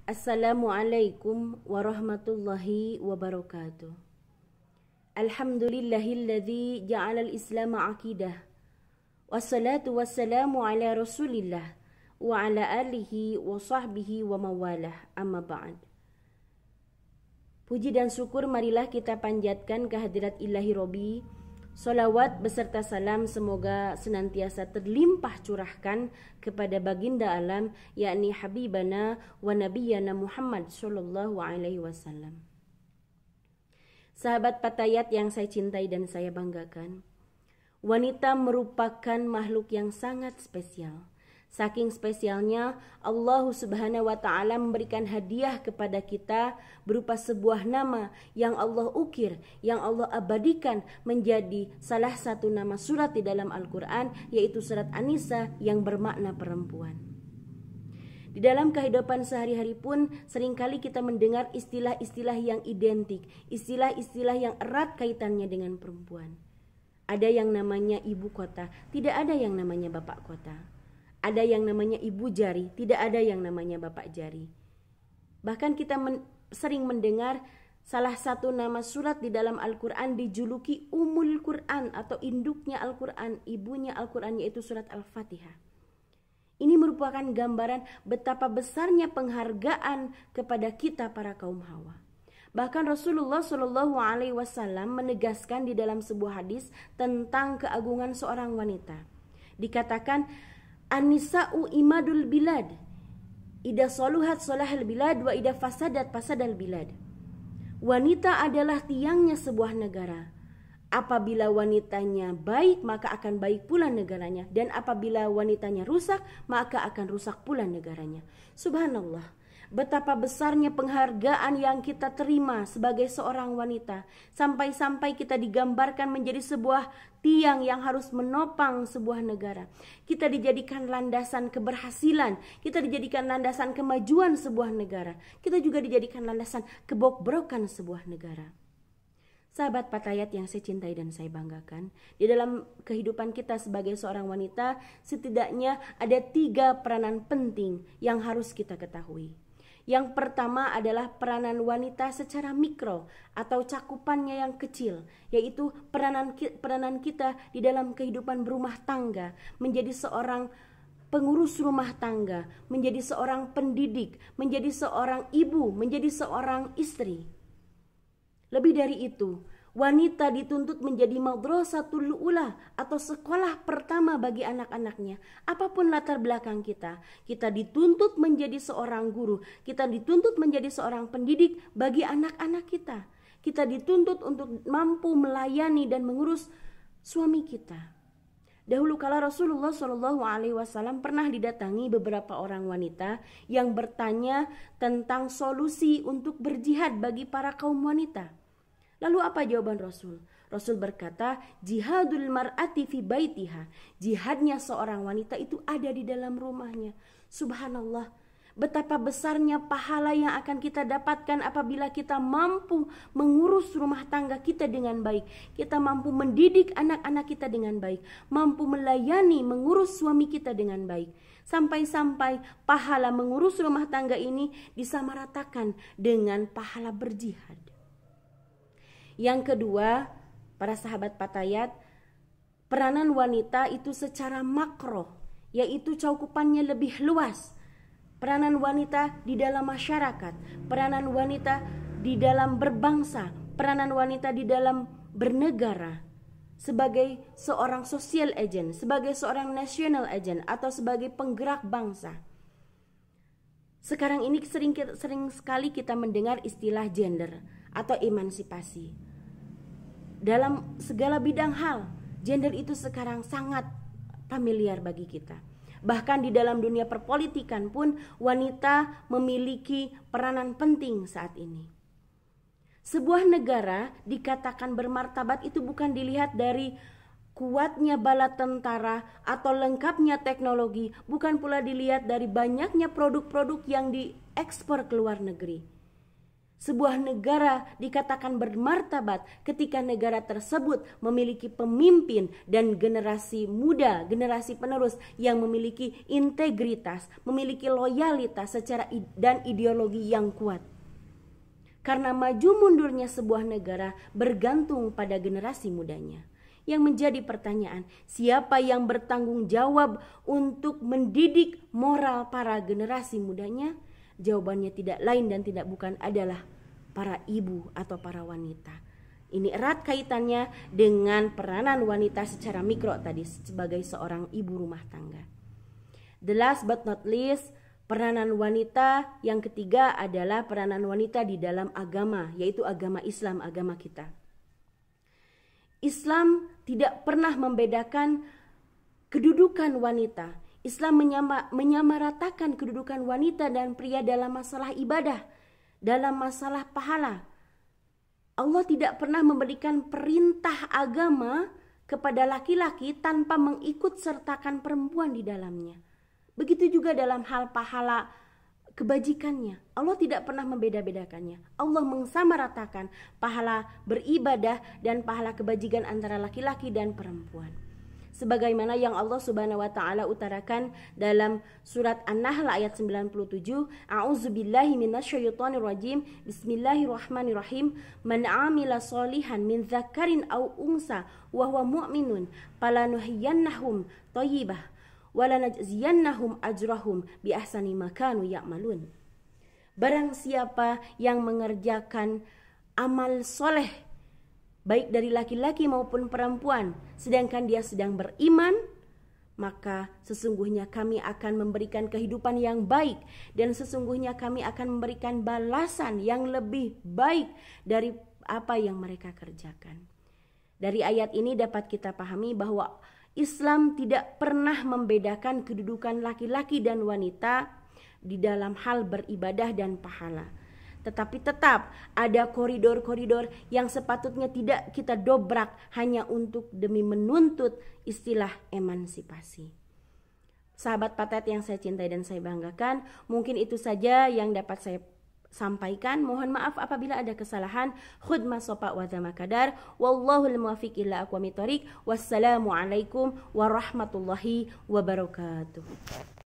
Assalamualaikum warahmatullahi wabarakatuh. Alhamdulillahilladzi ja'alal Islam aqidah. Wassalatu wassalamu ala Rasulillah wa ala alihi wa sahbihi wa mawalah. Amma ba'd. Puji dan syukur marilah kita panjatkan kehadirat Ilahi Robbi. Salawat beserta salam semoga senantiasa terlimpah curahkan kepada baginda alam, yakni Habibana wa Nabiyana Muhammad sallallahu alaihi wasallam. Sahabat Patayat yang saya cintai dan saya banggakan, wanita merupakan makhluk yang sangat spesial. Saking spesialnya, Allah Subhanahu wa Ta'ala memberikan hadiah kepada kita berupa sebuah nama yang Allah ukir, yang Allah abadikan menjadi salah satu nama surat di dalam Al-Quran, yaitu surat An-Nisa yang bermakna perempuan. Di dalam kehidupan sehari-hari pun seringkali kita mendengar istilah-istilah yang identik, istilah-istilah yang erat kaitannya dengan perempuan. Ada yang namanya ibu kota, tidak ada yang namanya bapak kota. Ada yang namanya ibu jari, tidak ada yang namanya bapak jari. Bahkan kita sering mendengar salah satu nama surat di dalam Al-Quran dijuluki Ummul Quran atau induknya Al-Quran, ibunya Al-Quran, yaitu surat Al-Fatihah. Ini merupakan gambaran betapa besarnya penghargaan kepada kita para kaum hawa. Bahkan Rasulullah Shallallahu Alaihi Wasallam menegaskan di dalam sebuah hadis tentang keagungan seorang wanita. Dikatakan, An-nisa'u imadul bilad. Ida soluhat solahal bilad wa ida fasadat fasadal bilad. Wanita adalah tiangnya sebuah negara. Apabila wanitanya baik, maka akan baik pula negaranya. Dan apabila wanitanya rusak, maka akan rusak pula negaranya. Subhanallah, betapa besarnya penghargaan yang kita terima sebagai seorang wanita. Sampai-sampai kita digambarkan menjadi sebuah tiang yang harus menopang sebuah negara. Kita dijadikan landasan keberhasilan. Kita dijadikan landasan kemajuan sebuah negara. Kita juga dijadikan landasan kebobrokan sebuah negara. Sahabat Patayat yang saya cintai dan saya banggakan, di dalam kehidupan kita sebagai seorang wanita, setidaknya ada 3 peranan penting yang harus kita ketahui. Yang pertama adalah peranan wanita secara mikro atau cakupannya yang kecil, yaitu peranan kita di dalam kehidupan berumah tangga, menjadi seorang pengurus rumah tangga, menjadi seorang pendidik, menjadi seorang ibu, menjadi seorang istri. Lebih dari itu, wanita dituntut menjadi madrasatul ula atau sekolah pertama bagi anak-anaknya. Apapun latar belakang kita dituntut menjadi seorang guru, kita dituntut menjadi seorang pendidik bagi anak-anak kita. Kita dituntut untuk mampu melayani dan mengurus suami kita. Dahulu kala Rasulullah Shallallahu Alaihi Wasallam pernah didatangi beberapa orang wanita yang bertanya tentang solusi untuk berjihad bagi para kaum wanita. Lalu apa jawaban Rasul? Rasul berkata, jihadul mar'ati fi baitiha. Jihadnya seorang wanita itu ada di dalam rumahnya. Subhanallah, betapa besarnya pahala yang akan kita dapatkan apabila kita mampu mengurus rumah tangga kita dengan baik. Kita mampu mendidik anak-anak kita dengan baik. Mampu melayani, mengurus suami kita dengan baik. Sampai-sampai pahala mengurus rumah tangga ini disamaratakan dengan pahala berjihad. Yang kedua, para sahabat Patayat, peranan wanita itu secara makro, yaitu cakupannya lebih luas. Peranan wanita di dalam masyarakat, peranan wanita di dalam berbangsa, peranan wanita di dalam bernegara, sebagai seorang social agent, sebagai seorang national agent, atau sebagai penggerak bangsa. Sekarang ini sering sekali kita mendengar istilah gender atau emansipasi. Dalam segala bidang hal, gender itu sekarang sangat familiar bagi kita. Bahkan di dalam dunia perpolitikan pun wanita memiliki peranan penting saat ini. Sebuah negara dikatakan bermartabat itu bukan dilihat dari kuatnya bala tentara atau lengkapnya teknologi, bukan pula dilihat dari banyaknya produk-produk yang diekspor ke luar negeri. Sebuah negara dikatakan bermartabat ketika negara tersebut memiliki pemimpin dan generasi muda, generasi penerus yang memiliki integritas, memiliki loyalitas dan ideologi yang kuat. Karena maju mundurnya sebuah negara bergantung pada generasi mudanya. Yang menjadi pertanyaan, siapa yang bertanggung jawab untuk mendidik moral para generasi mudanya? Jawabannya tidak lain dan tidak bukan adalah para ibu atau para wanita. Ini erat kaitannya dengan peranan wanita secara mikro tadi sebagai seorang ibu rumah tangga. The last but not least, peranan wanita yang ketiga adalah peranan wanita di dalam agama, yaitu agama Islam, agama kita. Islam tidak pernah membedakan kedudukan wanita. Islam menyamaratakan kedudukan wanita dan pria dalam masalah ibadah, dalam masalah pahala. Allah tidak pernah memberikan perintah agama kepada laki-laki tanpa mengikut sertakan perempuan di dalamnya. Begitu juga dalam hal pahala kebajikannya. Allah tidak pernah membeda-bedakannya. Allah mensamaratakan pahala beribadah dan pahala kebajikan antara laki-laki dan perempuan. Sebagaimana yang Allah Subhanahu wa taala utarakan dalam surat An-Nahl ayat 97, A'udzubillahi minasyaitonir rajim. Bismillahirrahmanirrahim. Man 'amila sholihan min dzakarin aw unsa wa huwa mu'minun falanuhyiyannahum thayyibah wa lanajziyannahum ajrahum bi ahsani ma kanu ya'malun. Barang siapa yang mengerjakan amal soleh baik dari laki-laki maupun perempuan, sedangkan dia sedang beriman, maka sesungguhnya kami akan memberikan kehidupan yang baik dan sesungguhnya kami akan memberikan balasan yang lebih baik dari apa yang mereka kerjakan. Dari ayat ini dapat kita pahami bahwa Islam tidak pernah membedakan kedudukan laki-laki dan wanita di dalam hal beribadah dan pahala. Tetapi tetap ada koridor-koridor yang sepatutnya tidak kita dobrak hanya untuk demi menuntut istilah emansipasi. Sahabat Patet yang saya cintai dan saya banggakan, mungkin itu saja yang dapat saya sampaikan. Mohon maaf apabila ada kesalahan. Khudma sopa wa zama kadar. Wallahul muwaffiq ila aqwamit thoriq. Wassalamualaikum warahmatullahi wabarakatuh.